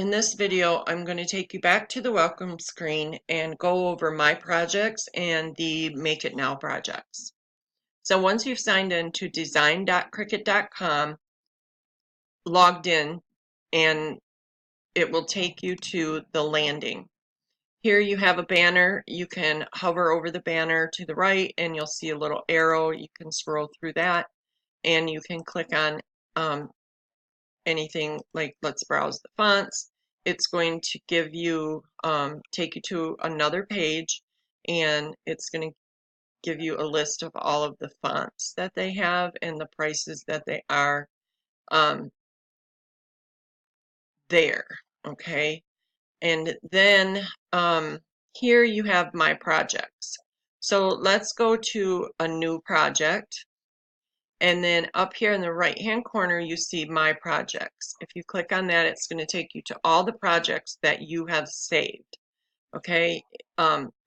In this video, I'm going to take you back to the welcome screen and go over my projects and the Make It Now projects. So once you've signed in to design.cricut.com, logged in, and it will take you to the landing. Here you have a banner. You can hover over the banner to the right and you'll see a little arrow. You can scroll through that and you can click on anything like let's browse the fonts. It's going to give you take you to another page, and it's going to give you a list of all of the fonts that they have and the prices that they are there. Okay, and then here you have my projects. So let's go to a new project. And then up here in the right hand corner, you see my projects. If you click on that, it's going to take you to all the projects that you have saved. Okay,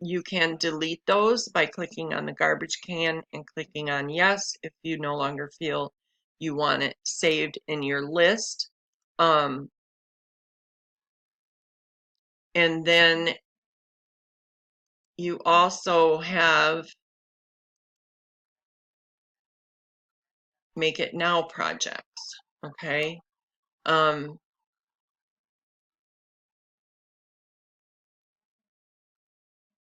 you can delete those by clicking on the garbage can and clicking on yes if you no longer feel you want it saved in your list. And then you also have Make It Now projects. Okay.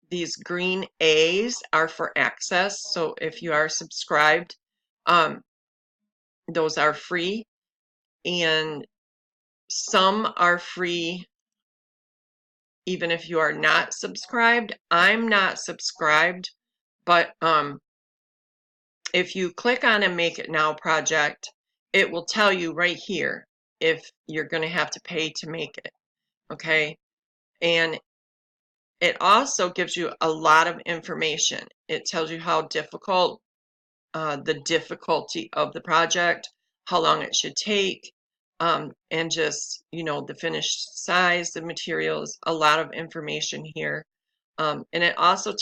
These green A's are for access. So if you are subscribed, those are free, and some are free even if you are not subscribed. I'm not subscribed, but if you click on a Make It Now project, it will tell you right here if you're going to have to pay to make it. Okay, and it also gives you a lot of information. It tells you how difficult, the difficulty of the project, how long it should take, and just, the finished size, the materials, a lot of information here. And it also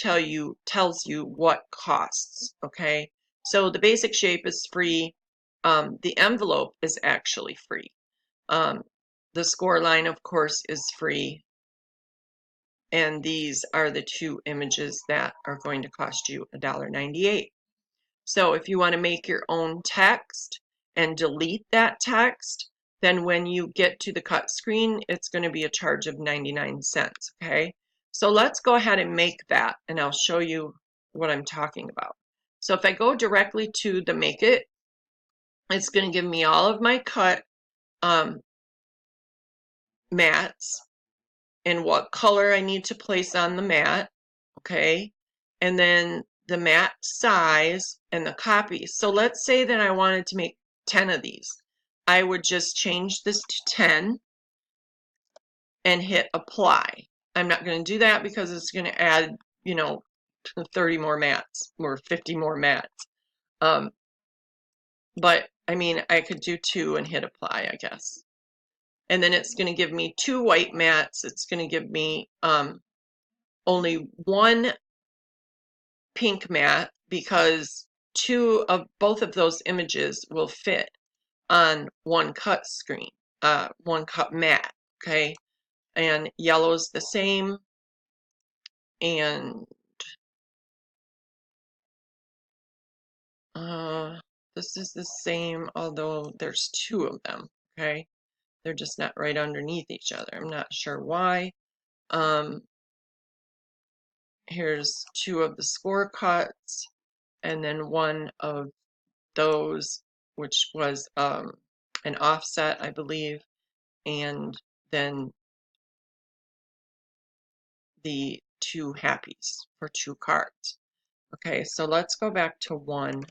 tells you what costs, okay? So the basic shape is free. The envelope is actually free. The score line, of course, is free. And these are the two images that are going to cost you $1.98. So if you want to make your own text and delete that text, then when you get to the cut screen, it's going to be a charge of 99 cents, okay? So let's go ahead and make that, and I'll show you what I'm talking about. So if I go directly to the Make It, it's going to give me all of my cut mats and what color I need to place on the mat, okay? And then the mat size and the copy. So let's say that I wanted to make 10 of these. I would just change this to 10 and hit apply. I'm not going to do that because it's going to add, 30 more mats or 50 more mats. But I mean, I could do 2 and hit apply, I guess. And then it's going to give me 2 white mats. It's going to give me only 1 pink mat because both of those images will fit on one cut screen, one cut mat, okay? And yellow's the same, and this is the same, although there's 2 of them, okay? They're just not right underneath each other. I'm not sure why. Here's 2 of the score cuts, and then 1 of those, which was an offset, I believe, and then the 2 happies for 2 cards. Okay, so let's go back to 1.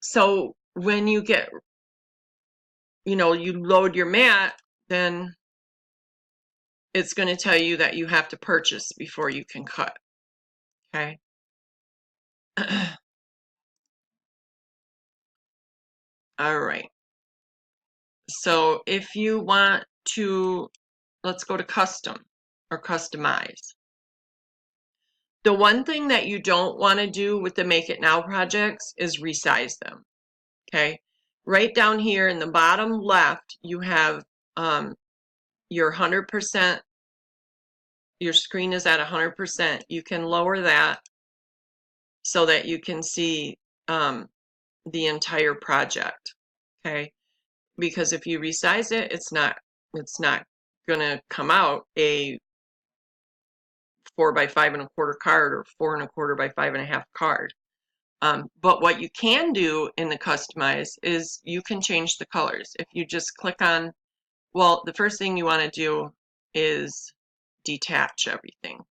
So when you get, you load your mat, then it's going to tell you that you have to purchase before you can cut. Okay. All right. So if you want to, let's go to custom or customize. The one thing that you don't want to do with the Make It Now projects is resize them. Okay. right down here in the bottom left, you have your 100%, your screen is at 100%. You can lower that so that you can see the entire project, okay? Because if you resize it, it's not gonna come out a 4 by 5 1/4 card or 4 1/4 by 5 1/2 card. But what you can do in the customize is you can change the colors. If you just click on, well, the first thing you want to do is detach everything,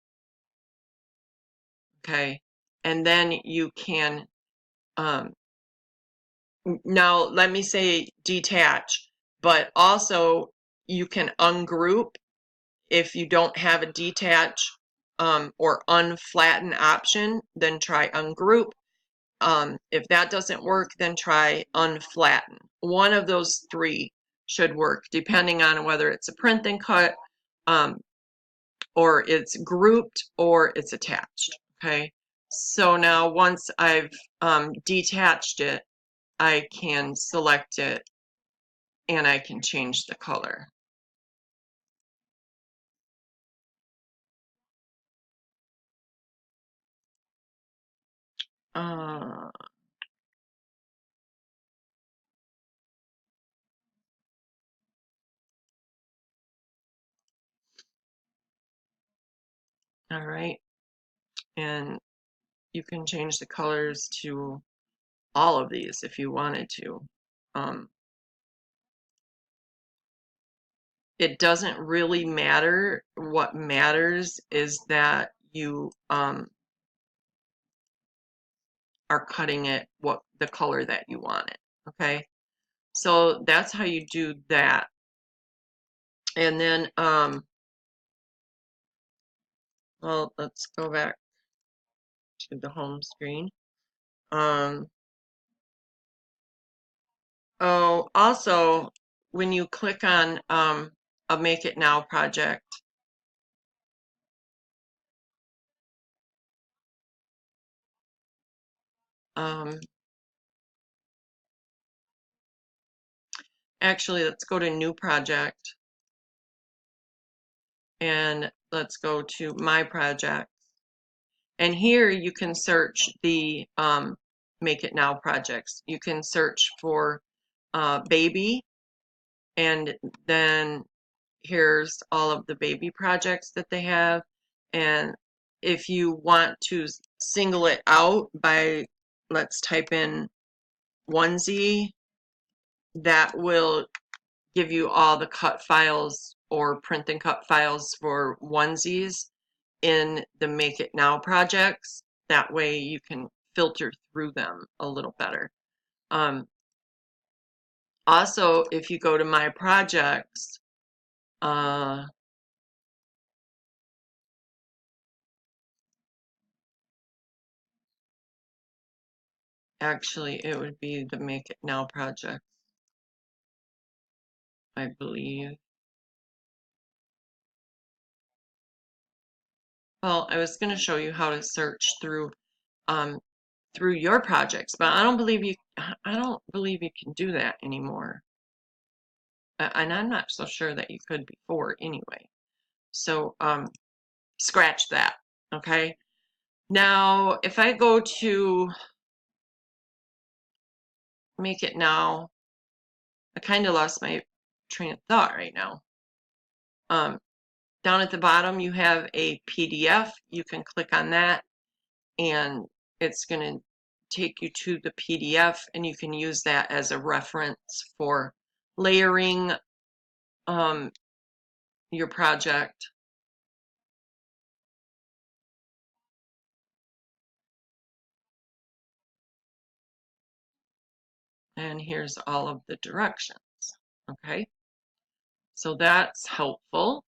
okay? And then you can, now let me say detach, but also you can ungroup if you don't have a detach or unflatten option, then try ungroup. If that doesn't work, then try unflatten. One of those three should work, depending on whether it's a print and cut, or it's grouped, or it's attached. Okay. So now once I've detached it, I can select it and I can change the color. Uh, all right. And you can change the colors to all of these if you wanted to. It doesn't really matter. What matters is that you are cutting it what the color that you want it. Okay, so that's how you do that. And then well, let's go back to the home screen. Oh, also, when you click on a Make It Now project, um, actually, let's go to New Project, and let's go to My Project. And here you can search the Make It Now projects. You can search for baby, and then here's all of the baby projects that they have. And if you want to single it out by, let's type in onesie, that will give you all the cut files or print and cut files for onesies in the Make It Now projects. That way you can filter through them a little better. Also, if you go to My Projects, actually it would be the Make It Now project, I believe. Well, I was going to show you how to search through your projects, but I don't believe you can do that anymore. And I'm not so sure that you could before anyway. So scratch that, okay? Now, if I go to Make It Now, I kind of lost my train of thought right now. Down at the bottom, you have a PDF. You can click on that, and it's going to take you to the PDF, and you can use that as a reference for layering your project. And here's all of the directions. Okay, so that's helpful.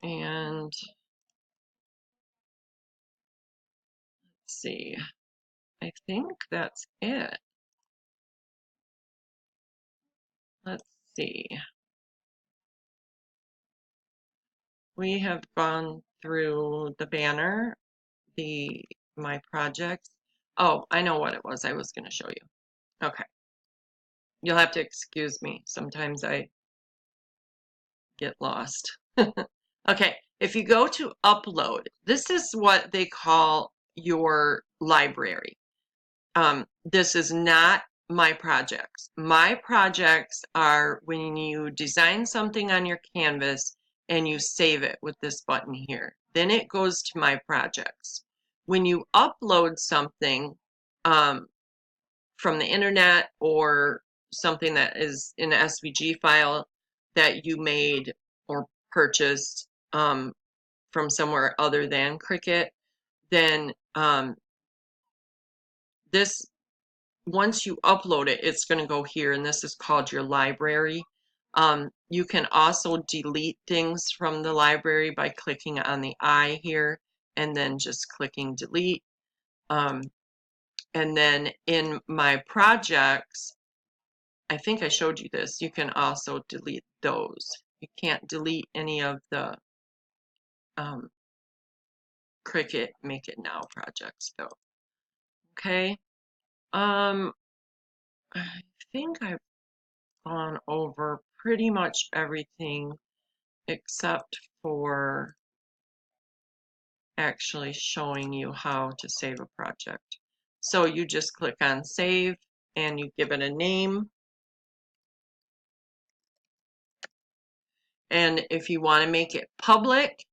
And let's see, I think that's it. Let's see. We have gone through the banner, the my projects. Oh, I know what it was I was going to show you. Okay. You'll have to excuse me. Sometimes I get lost. Okay, if you go to upload, this is what they call your library. This is not my projects. My projects are when you design something on your canvas and you save it with this button here. Then it goes to my projects. When you upload something from the internet or something that is in an SVG file that you made or purchased from somewhere other than Cricut, then this, once you upload it, it's going to go here, and this is called your library. You can also delete things from the library by clicking on the eye here and then just clicking delete. And then in my projects, I think I showed you this, you can also delete those. You can't delete any of the Cricut Make It Now projects though. Okay. I think I've gone over pretty much everything except for actually showing you how to save a project. So you just click on save and you give it a name. And if you want to make it public,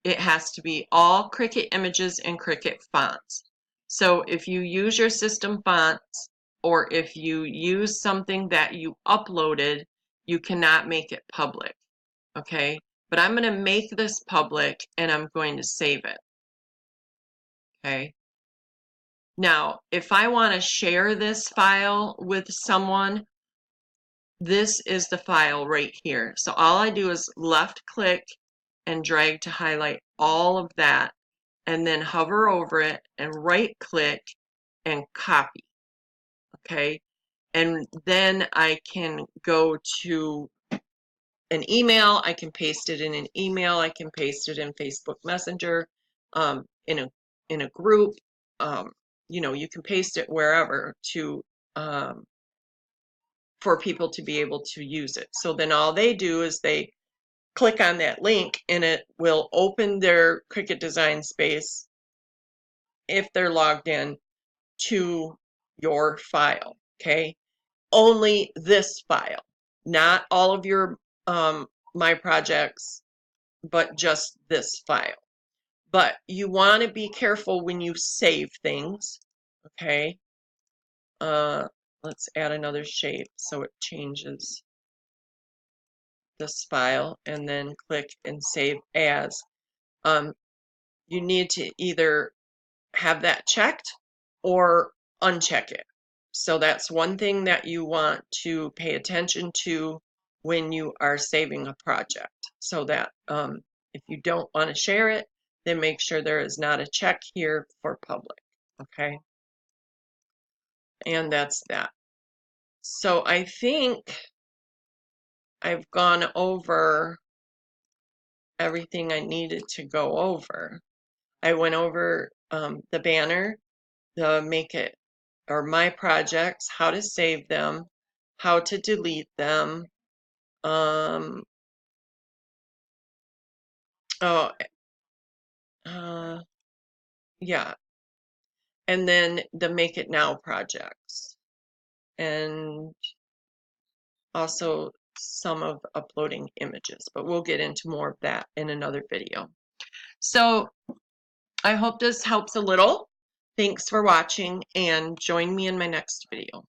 it has to be all Cricut images and Cricut fonts. So if you use your system fonts or if you use something that you uploaded, you cannot make it public. Okay, but I'm going to make this public and I'm going to save it. Okay. Now, if I want to share this file with someone, this is the file right here. So all I do is left click and drag to highlight all of that, and then hover over it and right click and copy. Okay. And then I can go to an email. I can paste it in an email. I can paste it in Facebook Messenger, in a group. You know, you can paste it wherever to for people to be able to use it. So then all they do is they click on that link and it will open their Cricut Design Space if they're logged in to your file. Okay, only this file, not all of your my projects, but just this file. But you want to be careful when you save things. Okay, let's add another shape so it changes this file, and then click and save as. You need to either have that checked or uncheck it. So that's one thing that you want to pay attention to when you are saving a project, so that if you don't want to share it, then make sure there is not a check here for public. Okay, and that's that. So I think I've gone over everything I needed to go over. I went over the banner, the make it or my projects, how to save them, how to delete them. Oh, yeah, and then the Make It Now projects, and also some of uploading images, but we'll get into more of that in another video. So I hope this helps a little. Thanks for watching, and join me in my next video.